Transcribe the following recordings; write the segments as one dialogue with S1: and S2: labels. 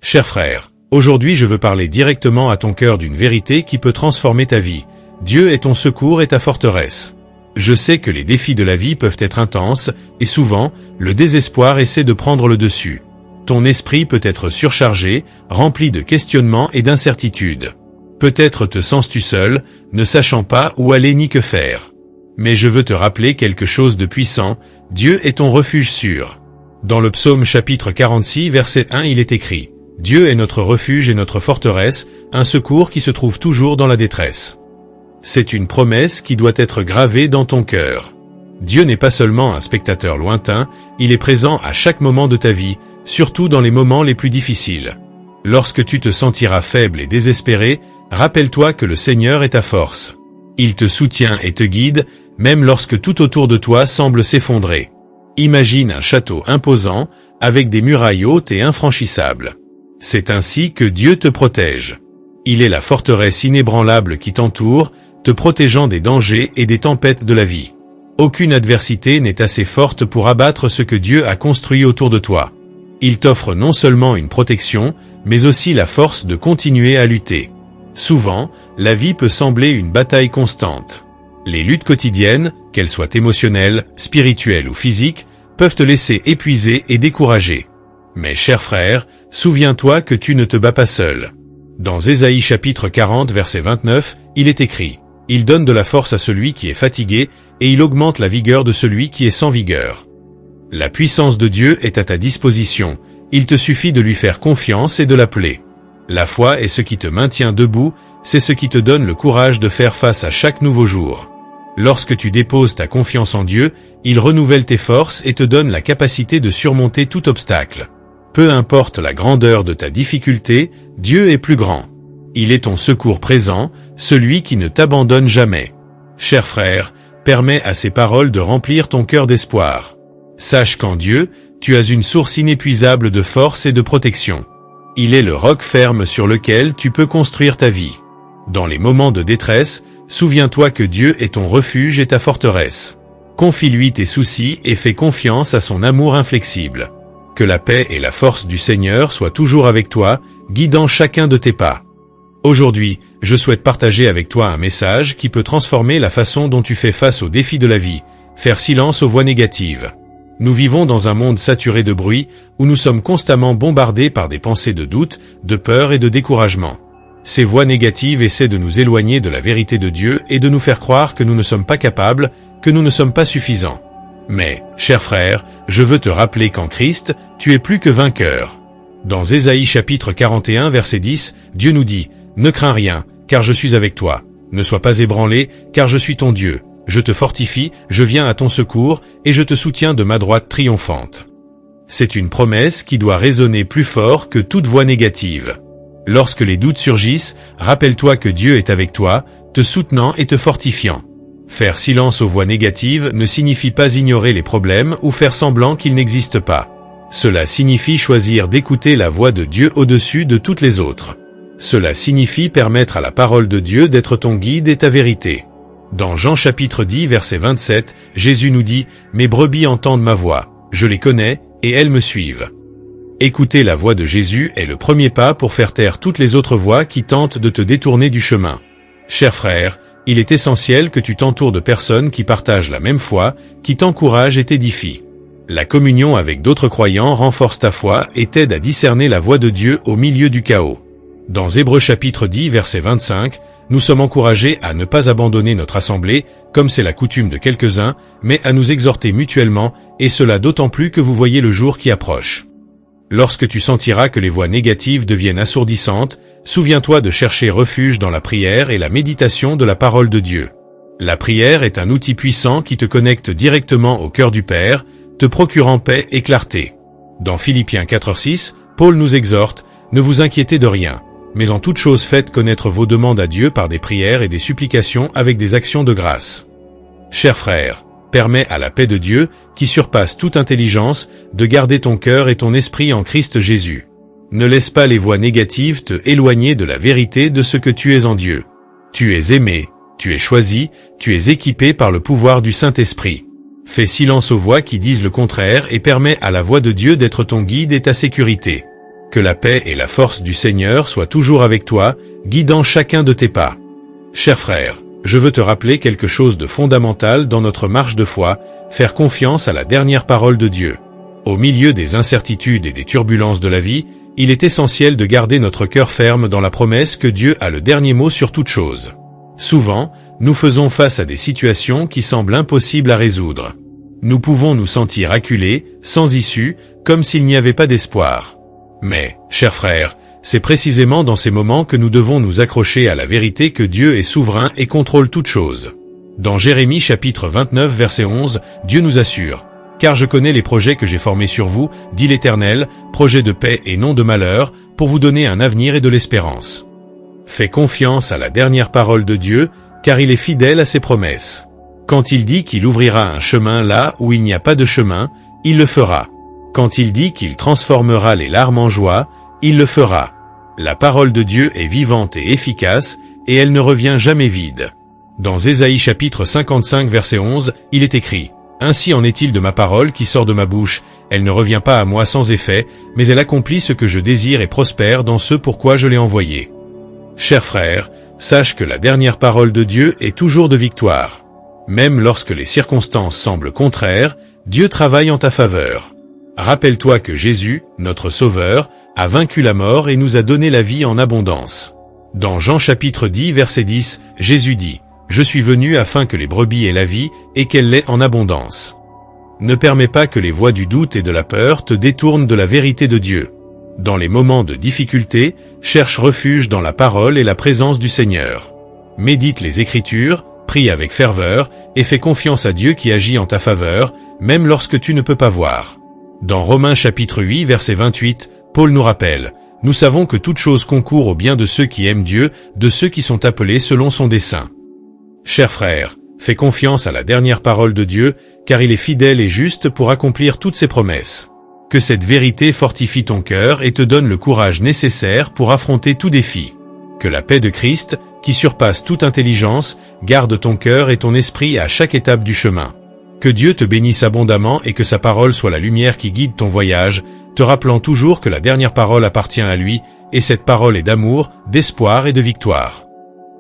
S1: Cher frère, aujourd'hui je veux parler directement à ton cœur d'une vérité qui peut transformer ta vie. Dieu est ton secours et ta forteresse. Je sais que les défis de la vie peuvent être intenses, et souvent, le désespoir essaie de prendre le dessus. Ton esprit peut être surchargé, rempli de questionnements et d'incertitudes. Peut-être te sens-tu seul, ne sachant pas où aller ni que faire. Mais je veux te rappeler quelque chose de puissant, Dieu est ton refuge sûr. Dans le psaume chapitre 46 verset 1 il est écrit « Dieu est notre refuge et notre forteresse, un secours qui se trouve toujours dans la détresse ». C'est une promesse qui doit être gravée dans ton cœur. Dieu n'est pas seulement un spectateur lointain, il est présent à chaque moment de ta vie, surtout dans les moments les plus difficiles. Lorsque tu te sentiras faible et désespéré, rappelle-toi que le Seigneur est ta force. Il te soutient et te guide, même lorsque tout autour de toi semble s'effondrer. Imagine un château imposant, avec des murailles hautes et infranchissables. C'est ainsi que Dieu te protège. Il est la forteresse inébranlable qui t'entoure, te protégeant des dangers et des tempêtes de la vie. Aucune adversité n'est assez forte pour abattre ce que Dieu a construit autour de toi. Il t'offre non seulement une protection, mais aussi la force de continuer à lutter. Souvent, la vie peut sembler une bataille constante. Les luttes quotidiennes, qu'elles soient émotionnelles, spirituelles ou physiques, peuvent te laisser épuisé et découragé. Mais cher frère, souviens-toi que tu ne te bats pas seul. Dans Ésaïe chapitre 40 verset 29, il est écrit « Il donne de la force à celui qui est fatigué, et il augmente la vigueur de celui qui est sans vigueur. » La puissance de Dieu est à ta disposition, il te suffit de lui faire confiance et de l'appeler. La foi est ce qui te maintient debout, c'est ce qui te donne le courage de faire face à chaque nouveau jour. Lorsque tu déposes ta confiance en Dieu, il renouvelle tes forces et te donne la capacité de surmonter tout obstacle. Peu importe la grandeur de ta difficulté, Dieu est plus grand. Il est ton secours présent, celui qui ne t'abandonne jamais. Cher frère, permets à ces paroles de remplir ton cœur d'espoir. Sache qu'en Dieu, tu as une source inépuisable de force et de protection. Il est le roc ferme sur lequel tu peux construire ta vie. Dans les moments de détresse, souviens-toi que Dieu est ton refuge et ta forteresse. Confie-lui tes soucis et fais confiance à son amour inflexible. Que la paix et la force du Seigneur soient toujours avec toi, guidant chacun de tes pas. Aujourd'hui, je souhaite partager avec toi un message qui peut transformer la façon dont tu fais face aux défis de la vie, faire silence aux voix négatives. Nous vivons dans un monde saturé de bruit, où nous sommes constamment bombardés par des pensées de doute, de peur et de découragement. Ces voix négatives essaient de nous éloigner de la vérité de Dieu et de nous faire croire que nous ne sommes pas capables, que nous ne sommes pas suffisants. Mais, cher frère, je veux te rappeler qu'en Christ, tu es plus que vainqueur. Dans Ésaïe chapitre 41 verset 10, Dieu nous dit « Ne crains rien, car je suis avec toi. Ne sois pas ébranlé, car je suis ton Dieu. Je te fortifie, je viens à ton secours, et je te soutiens de ma droite triomphante. » C'est une promesse qui doit résonner plus fort que toute voix négative. Lorsque les doutes surgissent, rappelle-toi que Dieu est avec toi, te soutenant et te fortifiant. Faire silence aux voix négatives ne signifie pas ignorer les problèmes ou faire semblant qu'ils n'existent pas. Cela signifie choisir d'écouter la voix de Dieu au-dessus de toutes les autres. Cela signifie permettre à la parole de Dieu d'être ton guide et ta vérité. Dans Jean chapitre 10 verset 27, Jésus nous dit « Mes brebis entendent ma voix, je les connais, et elles me suivent. » Écouter la voix de Jésus est le premier pas pour faire taire toutes les autres voix qui tentent de te détourner du chemin. Cher frère, il est essentiel que tu t'entoures de personnes qui partagent la même foi, qui t'encouragent et t'édifient. La communion avec d'autres croyants renforce ta foi et t'aide à discerner la voix de Dieu au milieu du chaos. Dans Hébreux chapitre 10 verset 25, nous sommes encouragés à ne pas abandonner notre assemblée, comme c'est la coutume de quelques-uns, mais à nous exhorter mutuellement, et cela d'autant plus que vous voyez le jour qui approche. Lorsque tu sentiras que les voix négatives deviennent assourdissantes, souviens-toi de chercher refuge dans la prière et la méditation de la parole de Dieu. La prière est un outil puissant qui te connecte directement au cœur du Père, te procurant paix et clarté. Dans Philippiens 4:6, Paul nous exhorte « Ne vous inquiétez de rien, mais en toute chose faites connaître vos demandes à Dieu par des prières et des supplications avec des actions de grâce. » Cher frère, permets à la paix de Dieu, qui surpasse toute intelligence, de garder ton cœur et ton esprit en Christ Jésus. Ne laisse pas les voix négatives te éloigner de la vérité de ce que tu es en Dieu. Tu es aimé, tu es choisi, tu es équipé par le pouvoir du Saint-Esprit. Fais silence aux voix qui disent le contraire et permets à la voix de Dieu d'être ton guide et ta sécurité. Que la paix et la force du Seigneur soient toujours avec toi, guidant chacun de tes pas. Cher frère, je veux te rappeler quelque chose de fondamental dans notre marche de foi, faire confiance à la dernière parole de Dieu. Au milieu des incertitudes et des turbulences de la vie, il est essentiel de garder notre cœur ferme dans la promesse que Dieu a le dernier mot sur toute chose. Souvent, nous faisons face à des situations qui semblent impossibles à résoudre. Nous pouvons nous sentir acculés, sans issue, comme s'il n'y avait pas d'espoir. Mais, chers frères, c'est précisément dans ces moments que nous devons nous accrocher à la vérité que Dieu est souverain et contrôle toutes choses. Dans Jérémie chapitre 29 verset 11, Dieu nous assure « Car je connais les projets que j'ai formés sur vous, dit l'Éternel, projets de paix et non de malheur, pour vous donner un avenir et de l'espérance. » Fais confiance à la dernière parole de Dieu, car il est fidèle à ses promesses. Quand il dit qu'il ouvrira un chemin là où il n'y a pas de chemin, il le fera. Quand il dit qu'il transformera les larmes en joie, il le fera. La parole de Dieu est vivante et efficace, et elle ne revient jamais vide. Dans Ésaïe chapitre 55 verset 11, il est écrit « Ainsi en est-il de ma parole qui sort de ma bouche, elle ne revient pas à moi sans effet, mais elle accomplit ce que je désire et prospère dans ce pourquoi je l'ai envoyée. » Cher frère, sache que la dernière parole de Dieu est toujours de victoire. Même lorsque les circonstances semblent contraires, Dieu travaille en ta faveur. Rappelle-toi que Jésus, notre Sauveur, a vaincu la mort et nous a donné la vie en abondance. Dans Jean chapitre 10 verset 10, Jésus dit « Je suis venu afin que les brebis aient la vie et qu'elle l'ait en abondance. » Ne permets pas que les voix du doute et de la peur te détournent de la vérité de Dieu. Dans les moments de difficulté, cherche refuge dans la parole et la présence du Seigneur. Médite les Écritures, prie avec ferveur et fais confiance à Dieu qui agit en ta faveur, même lorsque tu ne peux pas voir. Dans Romains chapitre 8 verset 28, Paul nous rappelle « Nous savons que toute chose concourt au bien de ceux qui aiment Dieu, de ceux qui sont appelés selon son dessein. » Cher frère, fais confiance à la dernière parole de Dieu, car il est fidèle et juste pour accomplir toutes ses promesses. Que cette vérité fortifie ton cœur et te donne le courage nécessaire pour affronter tout défi. Que la paix de Christ, qui surpasse toute intelligence, garde ton cœur et ton esprit à chaque étape du chemin. Que Dieu te bénisse abondamment et que sa parole soit la lumière qui guide ton voyage, te rappelant toujours que la dernière parole appartient à lui, et cette parole est d'amour, d'espoir et de victoire.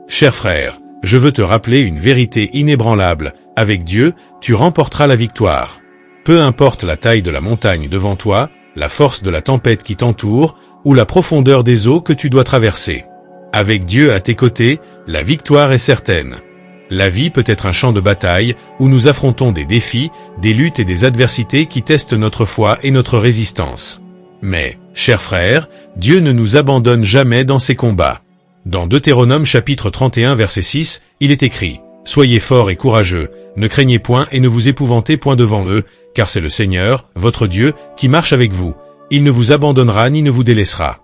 S1: Cher frère, je veux te rappeler une vérité inébranlable, avec Dieu, tu remporteras la victoire. Peu importe la taille de la montagne devant toi, la force de la tempête qui t'entoure, ou la profondeur des eaux que tu dois traverser. Avec Dieu à tes côtés, la victoire est certaine. La vie peut être un champ de bataille, où nous affrontons des défis, des luttes et des adversités qui testent notre foi et notre résistance. Mais, chers frères, Dieu ne nous abandonne jamais dans ces combats. Dans Deutéronome chapitre 31 verset 6, il est écrit « Soyez forts et courageux, ne craignez point et ne vous épouvantez point devant eux, car c'est le Seigneur, votre Dieu, qui marche avec vous. Il ne vous abandonnera ni ne vous délaissera. »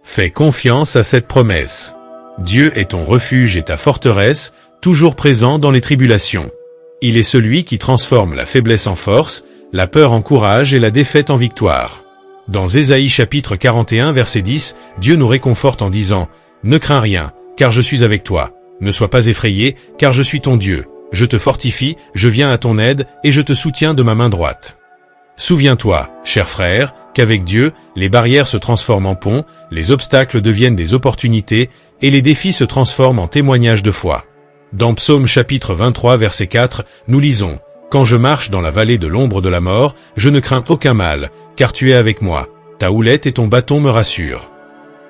S1: Fais confiance à cette promesse. Dieu est ton refuge et ta forteresse, toujours présent dans les tribulations. Il est celui qui transforme la faiblesse en force, la peur en courage et la défaite en victoire. Dans Ésaïe chapitre 41 verset 10, Dieu nous réconforte en disant « Ne crains rien, car je suis avec toi. Ne sois pas effrayé, car je suis ton Dieu. Je te fortifie, je viens à ton aide, et je te soutiens de ma main droite. » Souviens-toi, cher frère, qu'avec Dieu, les barrières se transforment en ponts, les obstacles deviennent des opportunités, et les défis se transforment en témoignages de foi. Dans Psaume chapitre 23 verset 4, nous lisons « Quand je marche dans la vallée de l'ombre de la mort, je ne crains aucun mal, car tu es avec moi. Ta houlette et ton bâton me rassurent. »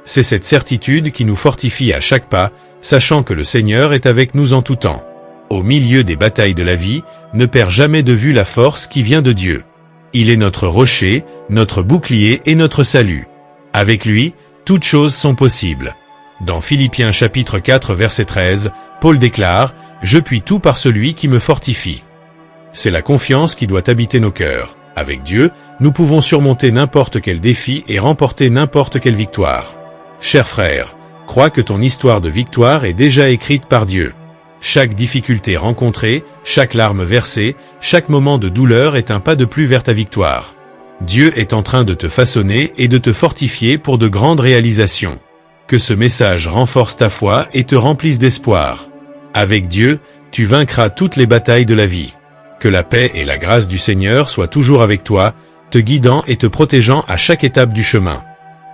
S1: C'est cette certitude qui nous fortifie à chaque pas, sachant que le Seigneur est avec nous en tout temps. Au milieu des batailles de la vie, ne perds jamais de vue la force qui vient de Dieu. Il est notre rocher, notre bouclier et notre salut. Avec lui, toutes choses sont possibles. Dans Philippiens chapitre 4 verset 13, Paul déclare « Je puis tout par celui qui me fortifie ». C'est la confiance qui doit habiter nos cœurs. Avec Dieu, nous pouvons surmonter n'importe quel défi et remporter n'importe quelle victoire. Cher frère, crois que ton histoire de victoire est déjà écrite par Dieu. Chaque difficulté rencontrée, chaque larme versée, chaque moment de douleur est un pas de plus vers ta victoire. Dieu est en train de te façonner et de te fortifier pour de grandes réalisations. Que ce message renforce ta foi et te remplisse d'espoir. Avec Dieu, tu vaincras toutes les batailles de la vie. Que la paix et la grâce du Seigneur soient toujours avec toi, te guidant et te protégeant à chaque étape du chemin.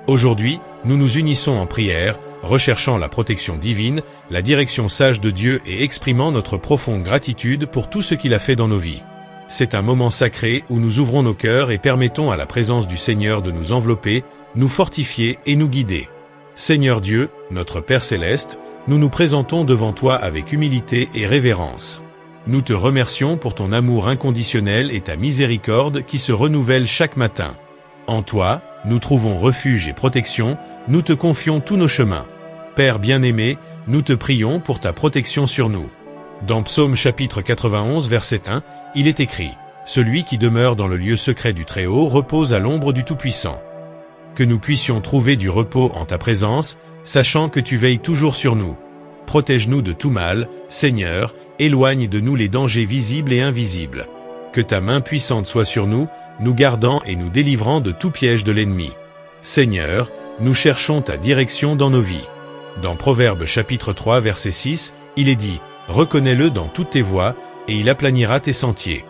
S1: Aujourd'hui, nous nous unissons en prière, recherchant la protection divine, la direction sage de Dieu et exprimant notre profonde gratitude pour tout ce qu'il a fait dans nos vies. C'est un moment sacré où nous ouvrons nos cœurs et permettons à la présence du Seigneur de nous envelopper, nous fortifier et nous guider. Seigneur Dieu, notre Père Céleste, nous nous présentons devant toi avec humilité et révérence. Nous te remercions pour ton amour inconditionnel et ta miséricorde qui se renouvelle chaque matin. En toi, nous trouvons refuge et protection, nous te confions tous nos chemins. Père bien-aimé, nous te prions pour ta protection sur nous. Dans Psaume chapitre 91 verset 1, il est écrit « Celui qui demeure dans le lieu secret du Très-Haut repose à l'ombre du Tout-Puissant ». Que nous puissions trouver du repos en ta présence, sachant que tu veilles toujours sur nous. Protège-nous de tout mal, Seigneur, éloigne de nous les dangers visibles et invisibles. Que ta main puissante soit sur nous, nous gardant et nous délivrant de tout piège de l'ennemi. Seigneur, nous cherchons ta direction dans nos vies. Dans Proverbes chapitre 3 verset 6, il est dit « Reconnais-le dans toutes tes voies, et il aplanira tes sentiers ».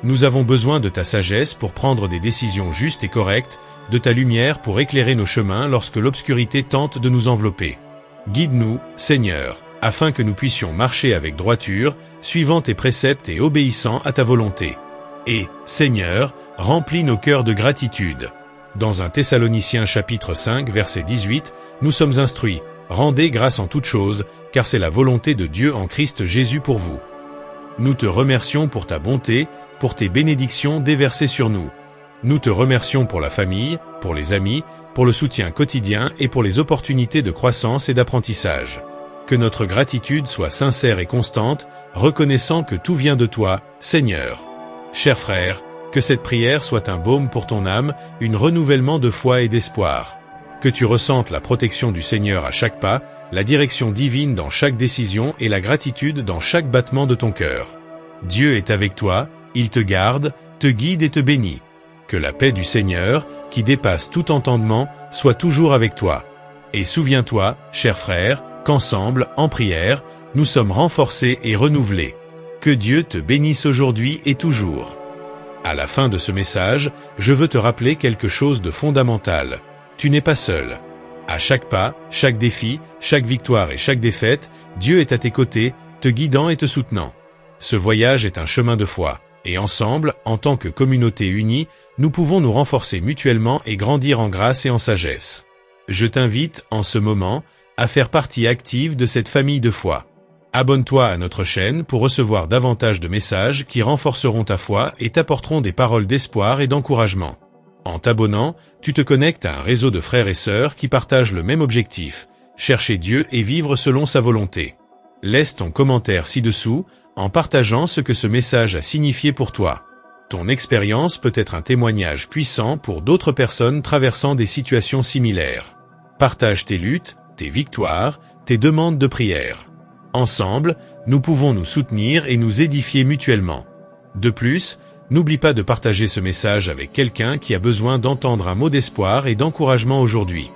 S1: Nous avons besoin de ta sagesse pour prendre des décisions justes et correctes, de ta lumière pour éclairer nos chemins lorsque l'obscurité tente de nous envelopper. Guide-nous, Seigneur, afin que nous puissions marcher avec droiture, suivant tes préceptes et obéissant à ta volonté. Et, Seigneur, remplis nos cœurs de gratitude. Dans 1 Thessaloniciens chapitre 5 verset 18, nous sommes instruits, rendez grâce en toutes choses, car c'est la volonté de Dieu en Christ Jésus pour vous. Nous te remercions pour ta bonté, pour tes bénédictions déversées sur nous. Nous te remercions pour la famille, pour les amis, pour le soutien quotidien et pour les opportunités de croissance et d'apprentissage. Que notre gratitude soit sincère et constante, reconnaissant que tout vient de toi, Seigneur. Chers frères, que cette prière soit un baume pour ton âme, un renouvellement de foi et d'espoir. Que tu ressentes la protection du Seigneur à chaque pas, la direction divine dans chaque décision et la gratitude dans chaque battement de ton cœur. Dieu est avec toi, il te garde, te guide et te bénit. Que la paix du Seigneur, qui dépasse tout entendement, soit toujours avec toi. Et souviens-toi, chers frères, qu'ensemble, en prière, nous sommes renforcés et renouvelés. Que Dieu te bénisse aujourd'hui et toujours. À la fin de ce message, je veux te rappeler quelque chose de fondamental. Tu n'es pas seul. À chaque pas, chaque défi, chaque victoire et chaque défaite, Dieu est à tes côtés, te guidant et te soutenant. Ce voyage est un chemin de foi. Et ensemble, en tant que communauté unie, nous pouvons nous renforcer mutuellement et grandir en grâce et en sagesse. Je t'invite, en ce moment, à faire partie active de cette famille de foi. Abonne-toi à notre chaîne pour recevoir davantage de messages qui renforceront ta foi et t'apporteront des paroles d'espoir et d'encouragement. En t'abonnant, tu te connectes à un réseau de frères et sœurs qui partagent le même objectif, chercher Dieu et vivre selon sa volonté. Laisse ton commentaire ci-dessous, en partageant ce que ce message a signifié pour toi. Ton expérience peut être un témoignage puissant pour d'autres personnes traversant des situations similaires. Partage tes luttes, tes victoires, tes demandes de prière. Ensemble, nous pouvons nous soutenir et nous édifier mutuellement. De plus, n'oublie pas de partager ce message avec quelqu'un qui a besoin d'entendre un mot d'espoir et d'encouragement aujourd'hui.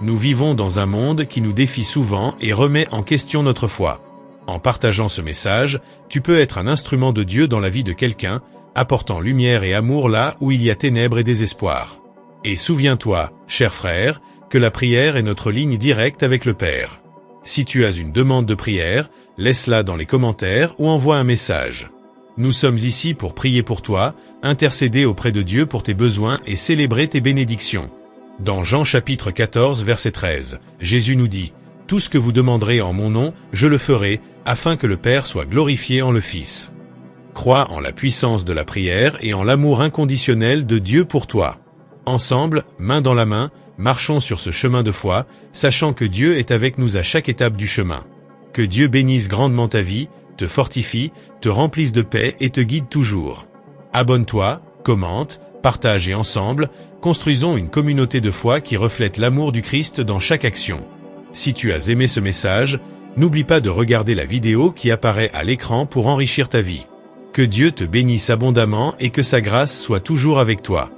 S1: Nous vivons dans un monde qui nous défie souvent et remet en question notre foi. En partageant ce message, tu peux être un instrument de Dieu dans la vie de quelqu'un, apportant lumière et amour là où il y a ténèbres et désespoir. Et souviens-toi, cher frère, que la prière est notre ligne directe avec le Père. Si tu as une demande de prière, laisse-la dans les commentaires ou envoie un message. Nous sommes ici pour prier pour toi, intercéder auprès de Dieu pour tes besoins et célébrer tes bénédictions. Dans Jean chapitre 14 verset 13, Jésus nous dit « Tout ce que vous demanderez en mon nom, je le ferai, afin que le Père soit glorifié en le Fils. » Crois en la puissance de la prière et en l'amour inconditionnel de Dieu pour toi. Ensemble, main dans la main, marchons sur ce chemin de foi, sachant que Dieu est avec nous à chaque étape du chemin. Que Dieu bénisse grandement ta vie, te fortifie, te remplisse de paix et te guide toujours. Abonne-toi, commente, partage et ensemble, construisons une communauté de foi qui reflète l'amour du Christ dans chaque action. Si tu as aimé ce message, n'oublie pas de regarder la vidéo qui apparaît à l'écran pour enrichir ta vie. Que Dieu te bénisse abondamment et que sa grâce soit toujours avec toi.